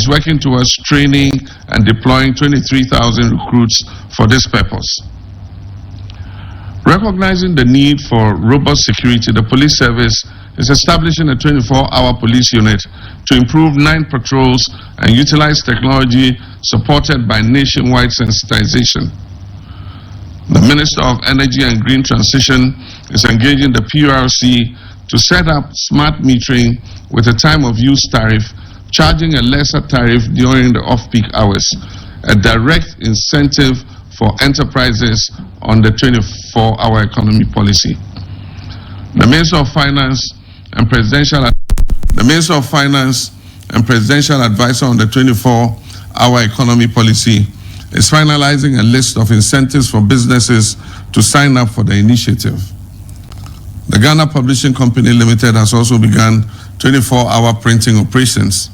is working towards training and deploying 23,000 recruits for this purpose. Recognizing the need for robust security, the police service is establishing a 24-hour police unit to improve 9 patrols and utilize technology supported by nationwide sensitization. The Minister of Energy and Green Transition is engaging the PURC to set up smart metering with a time of use tariff, charging a lesser tariff during the off-peak hours, a direct incentive for enterprises on the 24-hour economy policy. The Minister of Finance and Presidential Advisor on the 24-hour economy policy is finalizing a list of incentives for businesses to sign up for the initiative. The Ghana Publishing Company Limited has also begun 24-hour printing operations.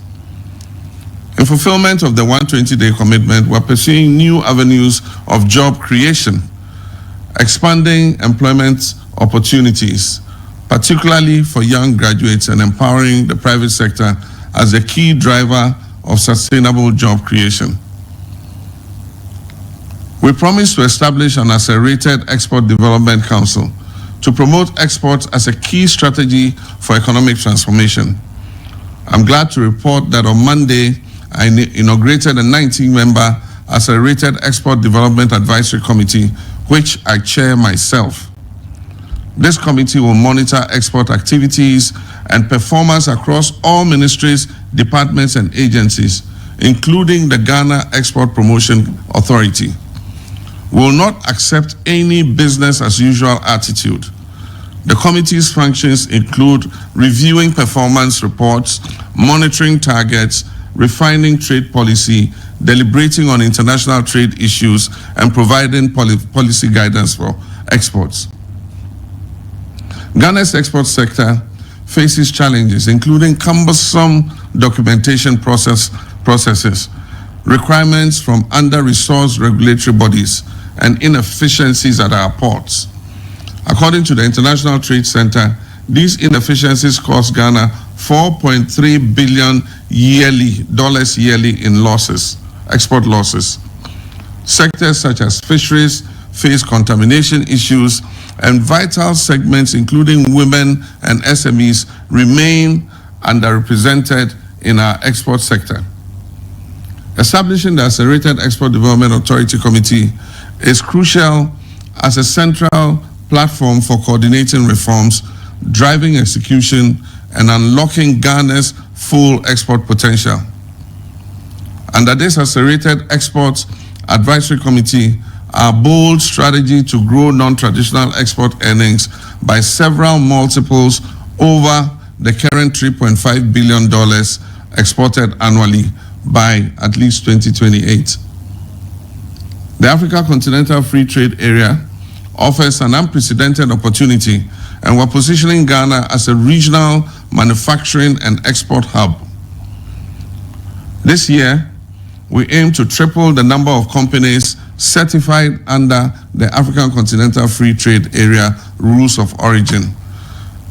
In fulfillment of the 120-day commitment, we're pursuing new avenues of job creation, expanding employment opportunities, particularly for young graduates, and empowering the private sector as a key driver of sustainable job creation. We promise to establish an accelerated Export Development Council to promote exports as a key strategy for economic transformation. I'm glad to report that on Monday, I inaugurated a 19-member Accelerated Export Development Advisory Committee, which I chair myself. This committee will monitor export activities and performance across all ministries, departments, and agencies, including the Ghana Export Promotion Authority. We will not accept any business-as-usual attitude. The committee's functions include reviewing performance reports, monitoring targets, refining trade policy, deliberating on international trade issues, and providing policy guidance for exports. Ghana's export sector faces challenges, including cumbersome documentation processes, requirements from under-resourced regulatory bodies, and inefficiencies at our ports. According to the International Trade Center, these inefficiencies cost Ghana $4.3 billion yearly in losses, export losses. Sectors such as fisheries face contamination issues, and vital segments including women and SMEs remain underrepresented in our export sector. Establishing the Accelerated Export Development Authority Committee is crucial as a central platform for coordinating reforms, driving execution, and unlocking Ghana's full export potential. Under this Accelerated Export Advisory Committee, our bold strategy to grow non-traditional export earnings by several multiples over the current $3.5 billion exported annually by at least 2028. The Africa Continental Free Trade Area offers an unprecedented opportunity, and we're positioning Ghana as a regional manufacturing and export hub. This year, we aim to triple the number of companies certified under the African Continental Free Trade Area Rules of Origin.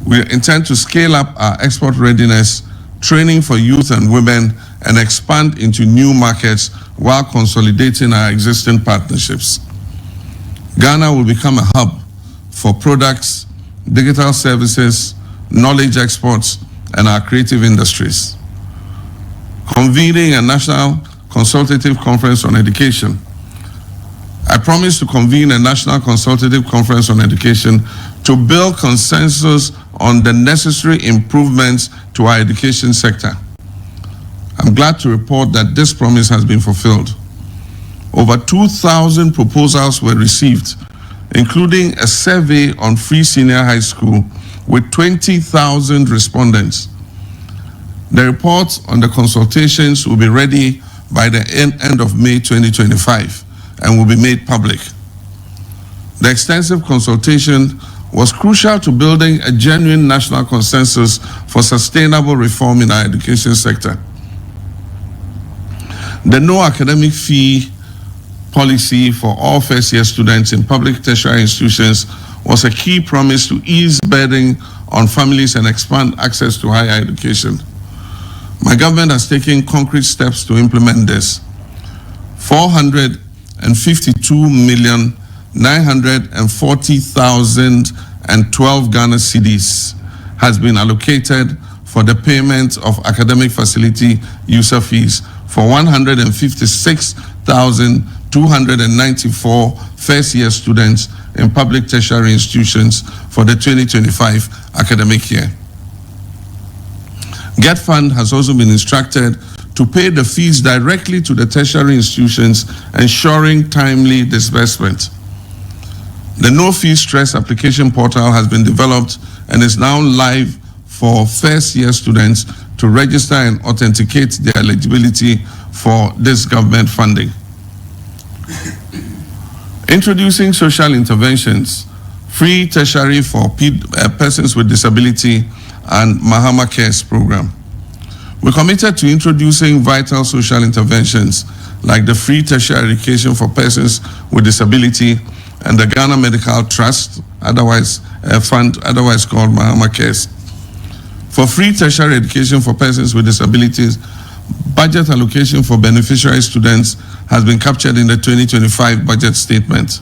We intend to scale up our export readiness, training for youth and women, and expand into new markets while consolidating our existing partnerships. Ghana will become a hub for products, digital services, knowledge exports, and our creative industries. Convening a national consultative conference on education. I promise to convene a national consultative conference on education to build consensus on the necessary improvements to our education sector. I'm glad to report that this promise has been fulfilled. Over 2,000 proposals were received, including a survey on free senior high school with 20,000 respondents. The report on the consultations will be ready by the end of May 2025 and will be made public. The extensive consultation was crucial to building a genuine national consensus for sustainable reform in our education sector. The no academic fee policy for all first-year students in public tertiary institutions was a key promise to ease burden on families and expand access to higher education. My government has taken concrete steps to implement this. 452,940,012 Ghana cedis has been allocated for the payment of academic facility user fees for 156,294 first-year students in public tertiary institutions for the 2025 academic year. GhPage has also been instructed to pay the fees directly to the tertiary institutions, ensuring timely disbursement. The no-fee stress application portal has been developed and is now live for first-year students to register and authenticate their eligibility for this government funding. Introducing social interventions, free tertiary for persons with disability, and Mahama Cares program. We're committed to introducing vital social interventions like the free tertiary education for persons with disability and the Ghana Medical Trust, otherwise fund, otherwise called Mahama Cares. For free tertiary education for persons with disabilities, budget allocation for beneficiary students has been captured in the 2025 budget statement.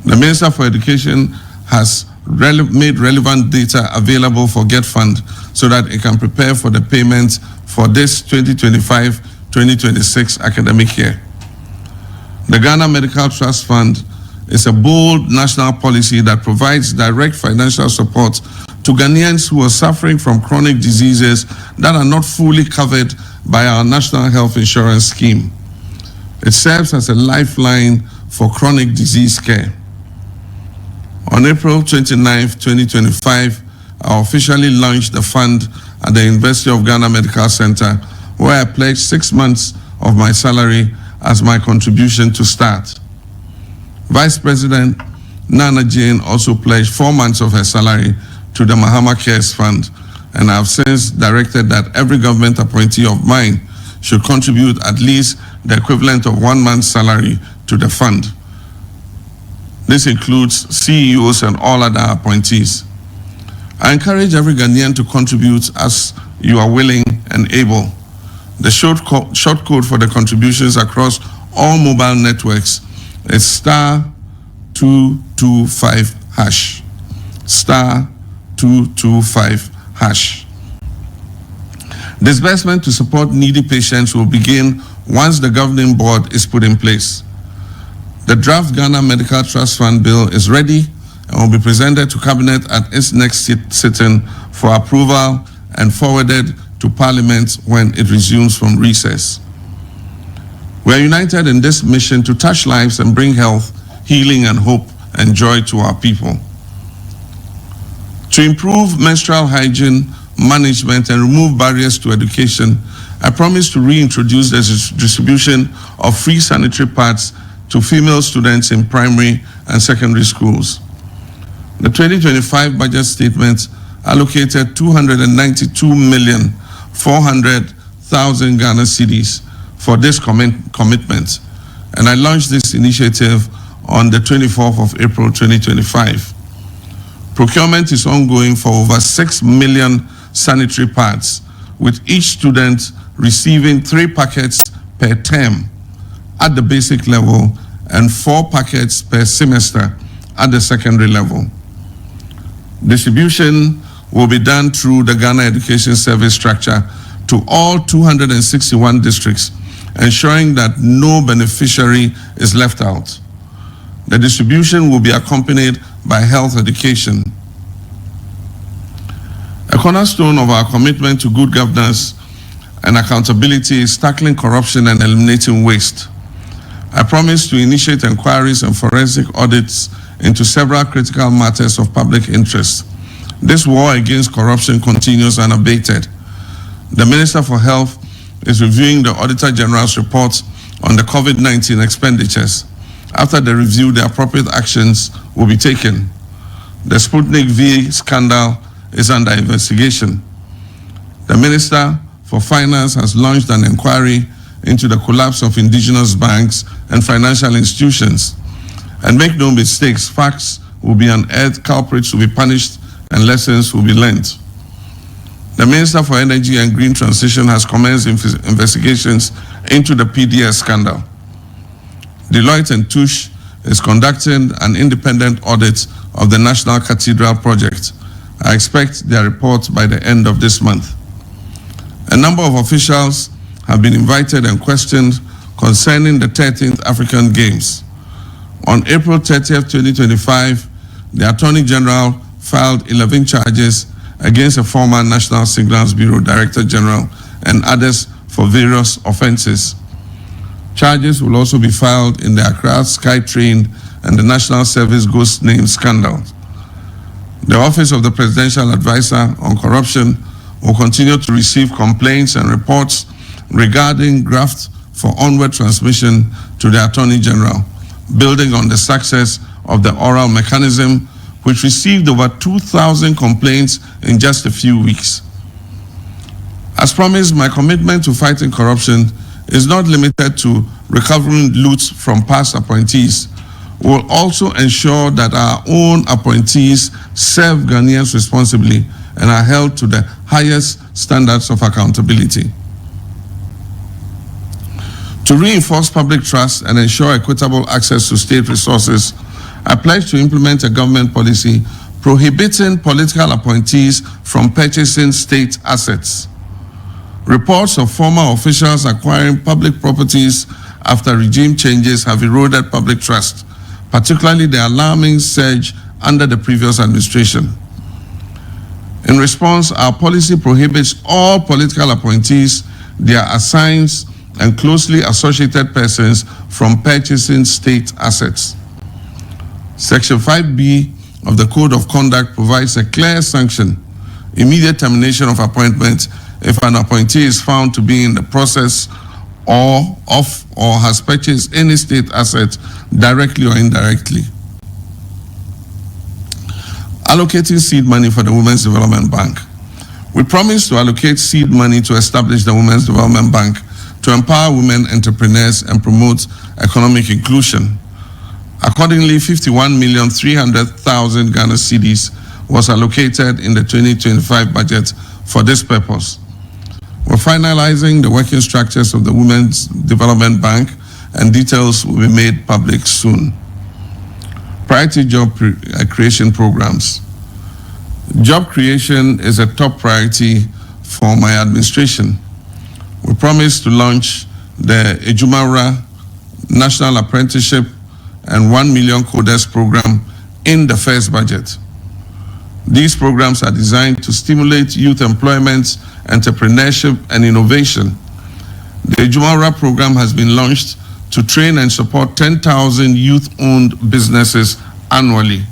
The Minister for Education has made relevant data available for GhPage so that it can prepare for the payments for this 2025-2026 academic year. The Ghana Medical Trust Fund is a bold national policy that provides direct financial support to Ghanaians who are suffering from chronic diseases that are not fully covered by our National Health Insurance Scheme. It serves as a lifeline for chronic disease care. On April 29, 2025, I officially launched the fund at the University of Ghana Medical Center, where I pledged 6 months of my salary as my contribution to start. Vice President Nana Jane also pledged 4 months of her salary to the Mahama Cares Fund, and I have since directed that every government appointee of mine should contribute at least the equivalent of 1 month's salary to the fund. This includes CEOs and all other appointees. I encourage every Ghanaian to contribute as you are willing and able. The short code for the contributions across all mobile networks is *225#. *225#. Disbursement to support needy patients will begin once the governing board is put in place. The draft Ghana Medical Trust Fund bill is ready and will be presented to Cabinet at its next sitting for approval and forwarded to Parliament when it resumes from recess. We are united in this mission to touch lives and bring health, healing, and hope and joy to our people. To improve menstrual hygiene, management, and remove barriers to education, I promise to reintroduce the distribution of free sanitary pads to female students in primary and secondary schools. The 2025 budget statement allocated 292,400,000 Ghana cedis for this commitment, and I launched this initiative on the 24th of April 2025. Procurement is ongoing for over 6 million sanitary pads, with each student receiving 3 packets per term at the basic level and 4 packets per semester at the secondary level. Distribution will be done through the Ghana Education Service structure to all 261 districts, ensuring that no beneficiary is left out. The distribution will be accompanied by health education. A cornerstone of our commitment to good governance and accountability is tackling corruption and eliminating waste. I promise to initiate inquiries and forensic audits into several critical matters of public interest. This war against corruption continues unabated. The Minister for Health is reviewing the Auditor General's report on the COVID-19 expenditures. After the review, the appropriate actions will be taken. The Sputnik V scandal is under investigation. The Minister for Finance has launched an inquiry into the collapse of indigenous banks and financial institutions. And make no mistakes, facts will be unearthed, culprits will be punished, and lessons will be learned. The Minister for Energy and Green Transition has commenced investigations into the PDS scandal. Deloitte and Touche is conducting an independent audit of the National Cathedral project. I expect their report by the end of this month. A number of officials have been invited and questioned concerning the 13th African Games. On April 30th, 2025, the Attorney General filed 11 charges against a former National Signals Bureau Director General and others for various offenses. Charges will also be filed in the Accra SkyTrain and the National Service Ghost Name scandal. The Office of the Presidential Advisor on Corruption will continue to receive complaints and reports regarding graft for onward transmission to the Attorney General, building on the success of the oral mechanism, which received over 2,000 complaints in just a few weeks. As promised, my commitment to fighting corruption is not limited to recovering loot from past appointees. We will also ensure that our own appointees serve Ghanaians responsibly and are held to the highest standards of accountability. To reinforce public trust and ensure equitable access to state resources, I pledge to implement a government policy prohibiting political appointees from purchasing state assets. Reports of former officials acquiring public properties after regime changes have eroded public trust, particularly the alarming surge under the previous administration. In response, our policy prohibits all political appointees, their assigns, and closely associated persons from purchasing state assets. Section 5B of the Code of Conduct provides a clear sanction, immediate termination of appointment if an appointee is found to be in the process or has purchased any state asset directly or indirectly. Allocating seed money for the Women's Development Bank. We promise to allocate seed money to establish the Women's Development Bank to empower women entrepreneurs and promote economic inclusion. Accordingly, 51,300,000 Ghana cedis was allocated in the 2025 budget for this purpose. We're finalizing the working structures of the Women's Development Bank, and details will be made public soon. Priority job creation programs. Job creation is a top priority for my administration. We promise to launch the Ejumara National Apprenticeship and 1 million coders program in the first budget. These programs are designed to stimulate youth employment, entrepreneurship, and innovation. The Ejumara program has been launched to train and support 10,000 youth-owned businesses annually,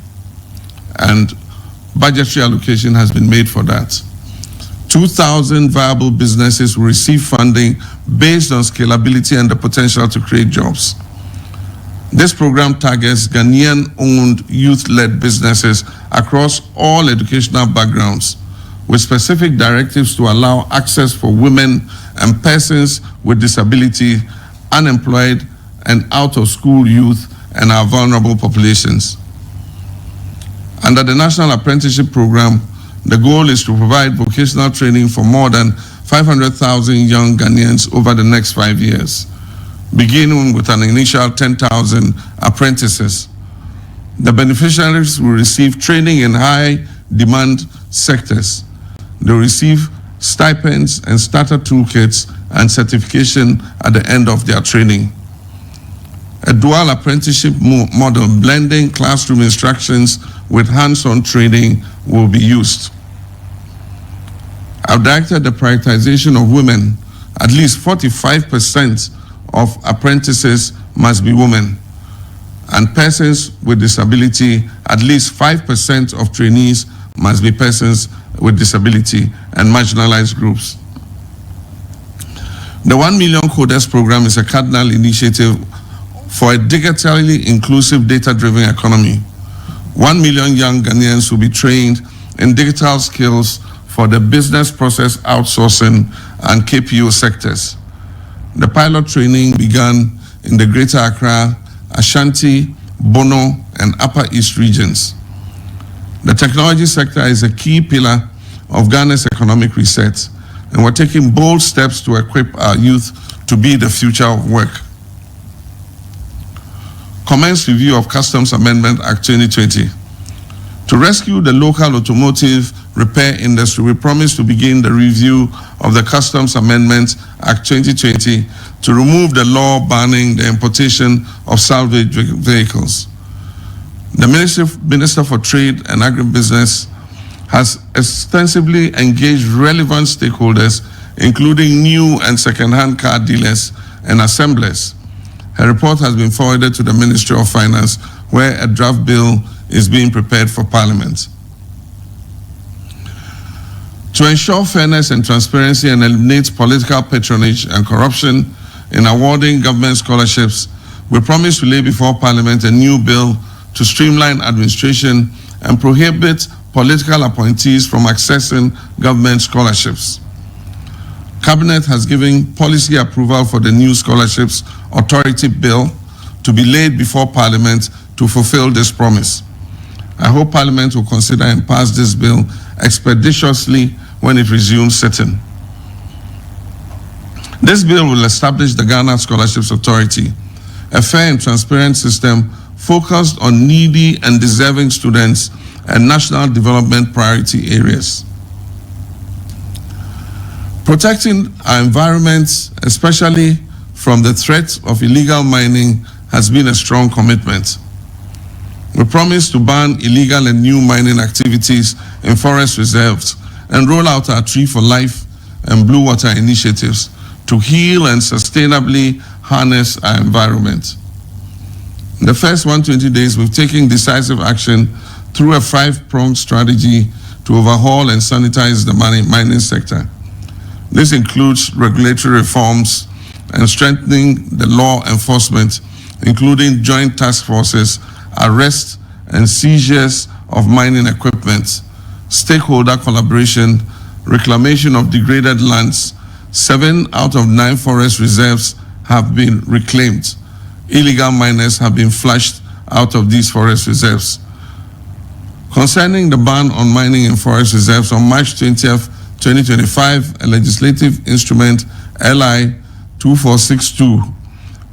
and budgetary allocation has been made for that. 2,000 viable businesses will receive funding based on scalability and the potential to create jobs. This program targets Ghanaian-owned youth-led businesses across all educational backgrounds, with specific directives to allow access for women and persons with disability, unemployed, and out-of-school youth, and our vulnerable populations. Under the National Apprenticeship Program, the goal is to provide vocational training for more than 500,000 young Ghanaians over the next 5 years, beginning with an initial 10,000 apprentices. The beneficiaries will receive training in high-demand sectors. They will receive stipends and starter toolkits and certification at the end of their training. A dual apprenticeship model blending classroom instructions with hands-on training will be used. I've directed the prioritization of women. At least 45% of apprentices must be women, and persons with disability, at least 5% of trainees must be persons with disability and marginalized groups. The 1 million coders program is a cardinal initiative for a digitally inclusive, data-driven economy. 1 million young Ghanaians will be trained in digital skills for the business process outsourcing and KPO sectors. The pilot training began in the Greater Accra, Ashanti, Bono, and Upper East regions. The technology sector is a key pillar of Ghana's economic reset, and we're taking bold steps to equip our youth to be the future of work. Commence review of Customs Amendment Act 2020. To rescue the local automotive repair industry, we promise to begin the review of the Customs Amendment Act 2020 to remove the law banning the importation of salvage vehicles. The Minister for Trade and Agribusiness has extensively engaged relevant stakeholders, including new and second-hand car dealers and assemblers. Her report has been forwarded to the Ministry of Finance, where a draft bill is being prepared for Parliament. To ensure fairness and transparency and eliminate political patronage and corruption in awarding government scholarships, we promise to lay before Parliament a new bill to streamline administration and prohibit political appointees from accessing government scholarships. Cabinet has given policy approval for the new Scholarships Authority Bill to be laid before Parliament to fulfill this promise. I hope Parliament will consider and pass this bill expeditiously when it resumes sitting. This bill will establish the Ghana Scholarships Authority, a fair and transparent system focused on needy and deserving students and national development priority areas. Protecting our environment, especially from the threat of illegal mining, has been a strong commitment. We promise to ban illegal and new mining activities in forest reserves and roll out our Tree for Life and Blue Water initiatives to heal and sustainably harness our environment. In the first 120 days, we've taken decisive action through a 5-pronged strategy to overhaul and sanitize the mining sector. This includes regulatory reforms and strengthening the law enforcement, including joint task forces, arrests and seizures of mining equipment, stakeholder collaboration, reclamation of degraded lands. 7 out of 9 forest reserves have been reclaimed. Illegal miners have been flushed out of these forest reserves. Concerning the ban on mining in forest reserves, on March 20th, 2025, a legislative instrument, LI 2462,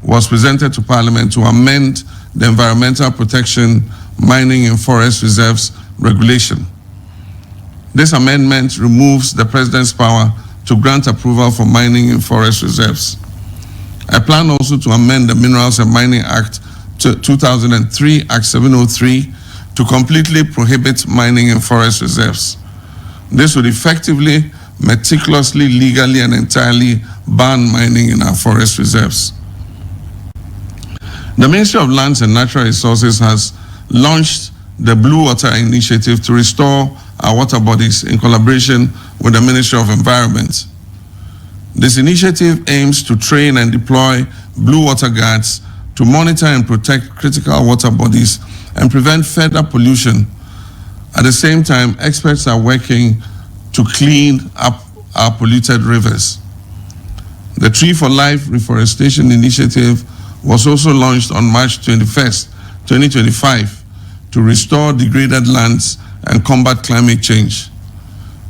was presented to Parliament to amend the Environmental Protection Mining in Forest Reserves Regulation. This amendment removes the President's power to grant approval for mining in forest reserves. I plan also to amend the Minerals and Mining Act 2003, Act 703, to completely prohibit mining in forest reserves. This would effectively, meticulously, legally, and entirely ban mining in our forest reserves. The Ministry of Lands and Natural Resources has launched the Blue Water Initiative to restore our water bodies in collaboration with the Ministry of Environment. This initiative aims to train and deploy Blue Water Guards to monitor and protect critical water bodies and prevent further pollution. At the same time, experts are working to clean up our polluted rivers. The Tree for Life Reforestation Initiative was also launched on March 21st, 2025, to restore degraded lands and combat climate change.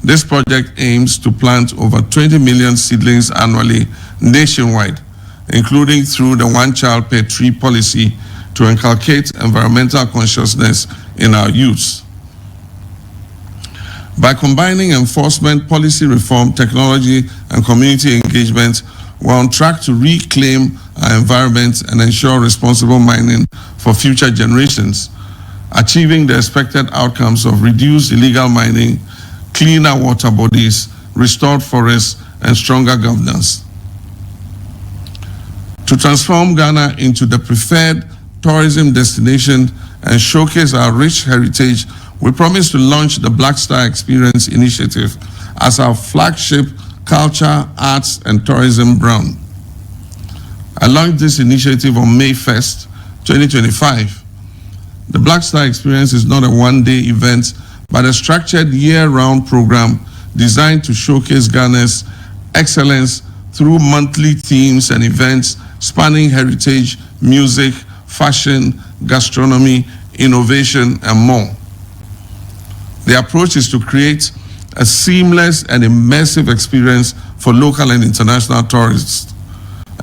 This project aims to plant over 20 million seedlings annually nationwide, including through the One Child Per Tree policy to inculcate environmental consciousness in our youths. By combining enforcement, policy reform, technology, and community engagement, we're on track to reclaim our environment and ensure responsible mining for future generations, achieving the expected outcomes of reduced illegal mining, cleaner water bodies, restored forests, and stronger governance. To transform Ghana into the preferred tourism destination and showcase our rich heritage, we promise to launch the Black Star Experience Initiative as our flagship culture, arts, and tourism brand. I launched this initiative on May 1st, 2025. The Black Star Experience is not a one-day event, but a structured year-round program designed to showcase Ghana's excellence through monthly themes and events spanning heritage, music, fashion, gastronomy, innovation, and more. The approach is to create a seamless and immersive experience for local and international tourists,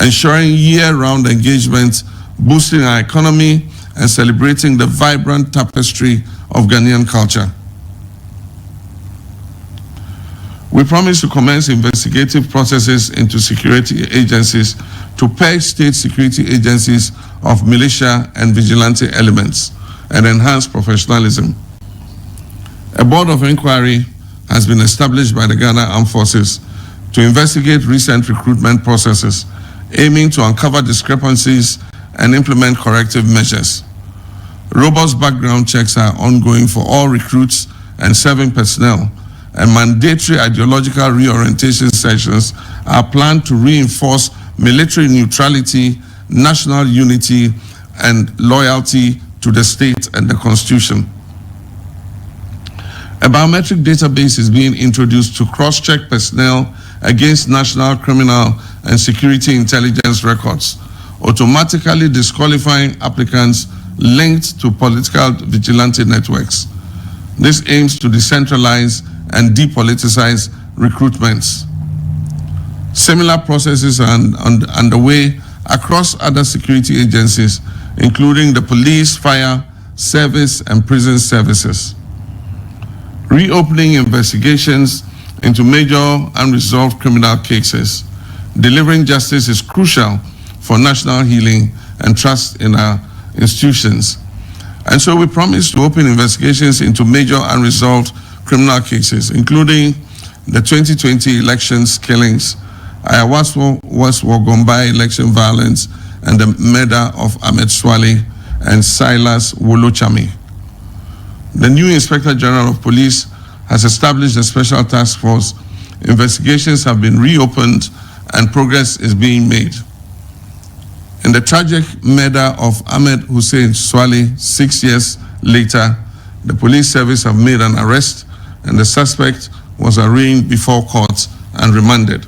ensuring year-round engagement, boosting our economy, and celebrating the vibrant tapestry of Ghanaian culture. We promise to commence investigative processes into security agencies to purge state security agencies of militia and vigilante elements and enhance professionalism. A board of inquiry has been established by the Ghana Armed Forces to investigate recent recruitment processes, aiming to uncover discrepancies and implement corrective measures. Robust background checks are ongoing for all recruits and serving personnel, and mandatory ideological reorientation sessions are planned to reinforce military neutrality, national unity, and loyalty to the state and the Constitution. A biometric database is being introduced to cross-check personnel against national criminal and security intelligence records, automatically disqualifying applicants linked to political vigilante networks. This aims to decentralize and depoliticize recruitments. Similar processes are underway across other security agencies, including the police, fire, service, and prison services. Reopening investigations into major unresolved criminal cases. Delivering justice is crucial for national healing and trust in our institutions. And so we promise to open investigations into major unresolved criminal cases, including the 2020 elections killings, Ayawaso Wogombai election violence, and the murder of Ahmed Swale and Silas Wolochami. The new Inspector General of Police has established a special task force. Investigations have been reopened and progress is being made. In the tragic murder of Ahmed Hussein Swale 6 years later, the police service have made an arrest and the suspect was arraigned before court and remanded.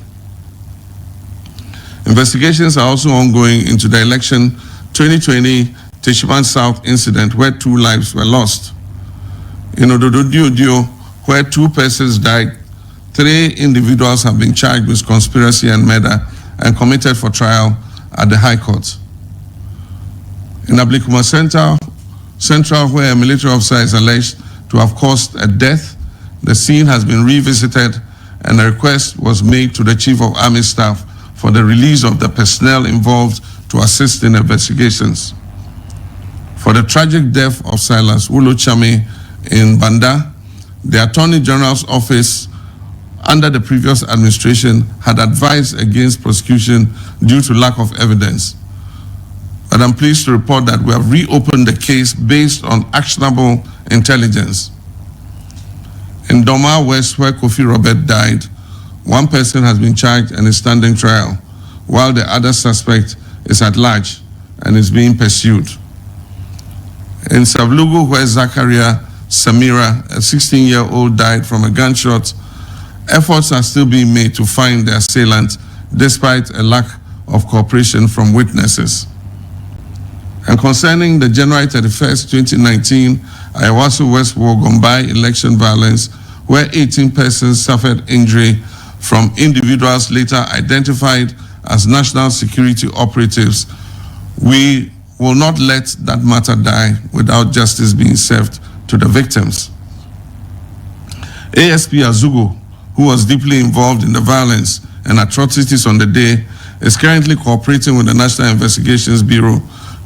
Investigations are also ongoing into the election 2020 Teshiman South incident where 2 lives were lost. In Odododio, where 2 persons died, 3 individuals have been charged with conspiracy and murder and committed for trial at the High Court. In Ablikuma Central, where a military officer is alleged to have caused a death, the scene has been revisited and a request was made to the Chief of Army Staff for the release of the personnel involved to assist in investigations. For the tragic death of Silas Wolochami in Banda, the Attorney General's office under the previous administration had advised against prosecution due to lack of evidence. But I'm pleased to report that we have reopened the case based on actionable intelligence. In Doma West, where Kofi Robert died, 1 person has been charged and is standing trial, while the other suspect is at large and is being pursued. In Savlugu, where Zakaria Samira, a 16-year-old, died from a gunshot, efforts are still being made to find the assailant despite a lack of cooperation from witnesses. And concerning the January 31st, 2019, Ayawaso West Wogombai election violence, where 18 persons suffered injury from individuals later identified as national security operatives, we will not let that matter die without justice being served to the victims. ASP Azugo, who was deeply involved in the violence and atrocities on the day, is currently cooperating with the National Investigations Bureau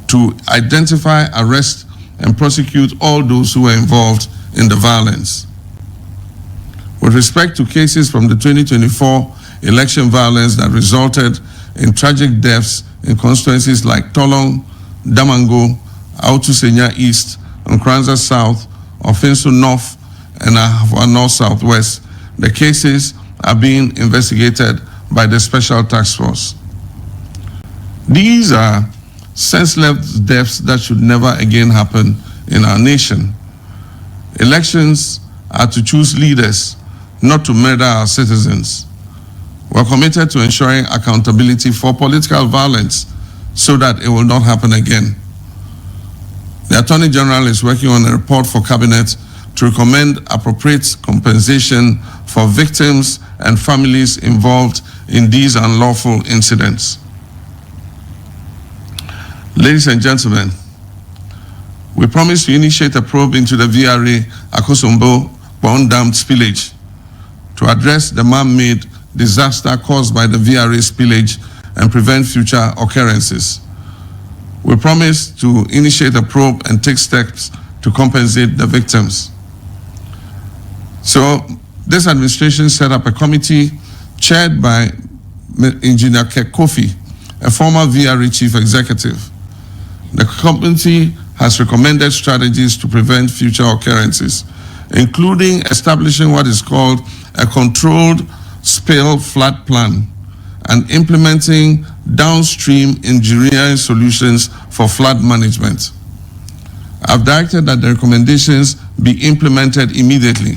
to identify, arrest, and prosecute all those who were involved in the violence. With respect to cases from the 2024 election violence that resulted in tragic deaths in constituencies like Tolong, Damango, Autusenya East, Nkranza South, Ofinso North, and Ahafua North Southwest, the cases are being investigated by the Special Task Force. These are senseless deaths that should never again happen in our nation. Elections are to choose leaders, not to murder our citizens. We're committed to ensuring accountability for political violence so that it will not happen again. The Attorney General is working on a report for Cabinet to recommend appropriate compensation for victims and families involved in these unlawful incidents. Ladies and gentlemen, we promise to initiate a probe into the VRA Akosombo Bond Dam spillage to address the man-made disaster caused by the VRA spillage and prevent future occurrences. We promise to initiate a probe and take steps to compensate the victims. So this administration set up a committee chaired by Engineer Kofi, a former VRA chief executive. The committee has recommended strategies to prevent future occurrences, including establishing what is called a controlled spill flood plan and implementing downstream engineering solutions for flood management. I've directed that the recommendations be implemented immediately.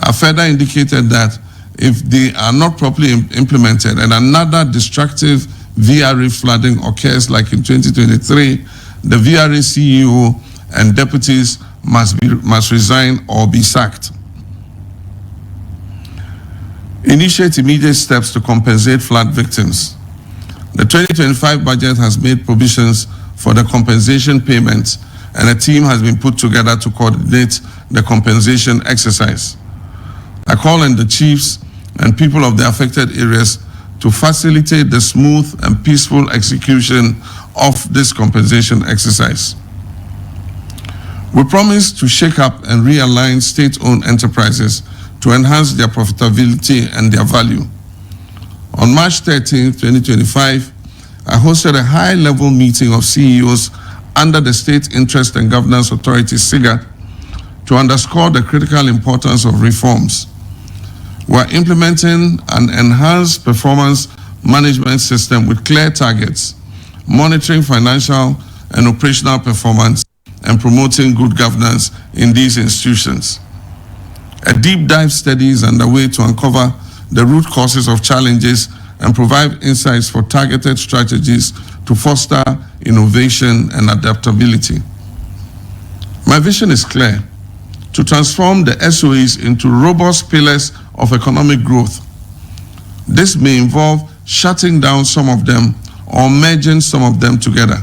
I further indicated that if they are not properly implemented and another destructive VRA flooding occurs like in 2023, the VRA CEO and deputies must resign or be sacked. Initiate immediate steps to compensate flood victims. The 2025 budget has made provisions for the compensation payments, and a team has been put together to coordinate the compensation exercise. I call on the chiefs and people of the affected areas to facilitate the smooth and peaceful execution of this compensation exercise. We promise to shake up and realign state-owned enterprises to enhance their profitability and their value. On March 13, 2025, I hosted a high-level meeting of CEOs under the State Interest and Governance Authority, SIGA, to underscore the critical importance of reforms. We are implementing an enhanced performance management system with clear targets, monitoring financial and operational performance, and promoting good governance in these institutions. A deep dive study is underway to uncover the root causes of challenges and provide insights for targeted strategies to foster innovation and adaptability. My vision is clear: to transform the SOEs into robust pillars of economic growth. This may involve shutting down some of them or merging some of them together.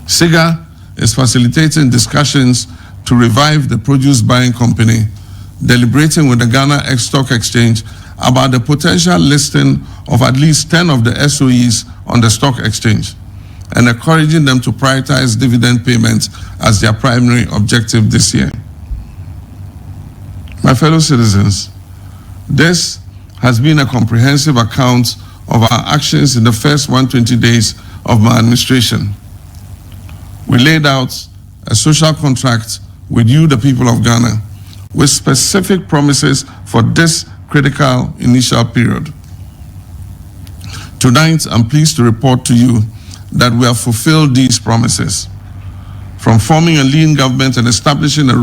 SIGA is facilitating discussions to revive the produce buying company, deliberating with the Ghana Stock Exchange about the potential listing of at least 10 of the SOEs on the stock exchange, and encouraging them to prioritize dividend payments as their primary objective this year. My fellow citizens, this has been a comprehensive account of our actions in the first 120 days of my administration. We laid out a social contract with you, the people of Ghana, with specific promises for this critical initial period. Tonight, I'm pleased to report to you that we have fulfilled these promises. From forming a lean government and establishing a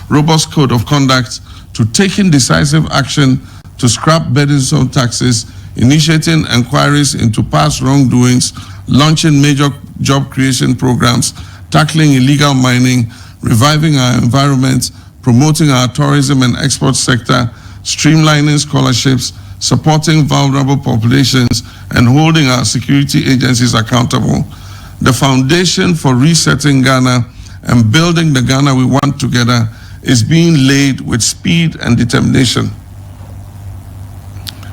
robust code of conduct, to taking decisive action to scrap burdensome taxes, initiating inquiries into past wrongdoings, launching major job creation programs, tackling illegal mining, reviving our environment, promoting our tourism and export sector, streamlining scholarships, supporting vulnerable populations, and holding our security agencies accountable. The foundation for resetting Ghana and building the Ghana we want together is being laid with speed and determination.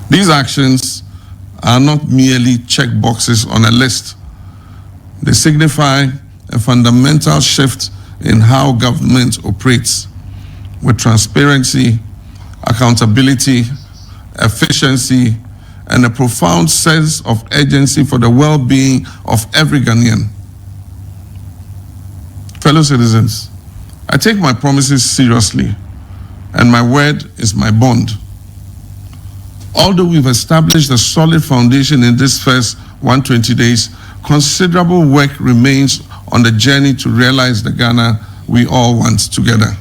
These actions are not merely check boxes on a list. They signify a fundamental shift in how government operates, with transparency, accountability, efficiency, and a profound sense of urgency for the well-being of every Ghanaian. Fellow citizens, I take my promises seriously, and my word is my bond. Although we've established a solid foundation in this first 120 days, considerable work remains on the journey to realize the Ghana we all want together.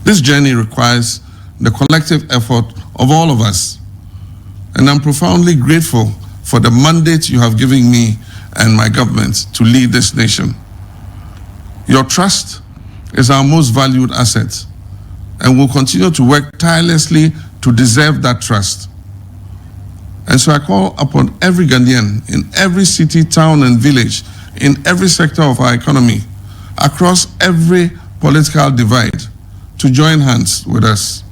This journey requires the collective effort of all of us, and I'm profoundly grateful for the mandate you have given me and my government to lead this nation. Your trust is our most valued asset, and will continue to work tirelessly to deserve that trust. And so I call upon every Ghanaian in every city, town, and village, in every sector of our economy, across every political divide, to join hands with us.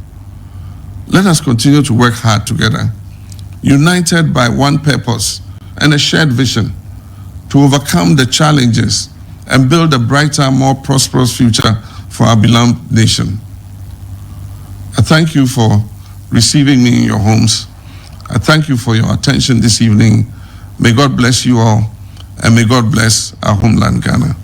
Let us continue to work hard together, united by one purpose and a shared vision, to overcome the challenges and build a brighter, more prosperous future for our beloved nation. I thank you for receiving me in your homes. I thank you for your attention this evening. May God bless you all, and may God bless our homeland, Ghana.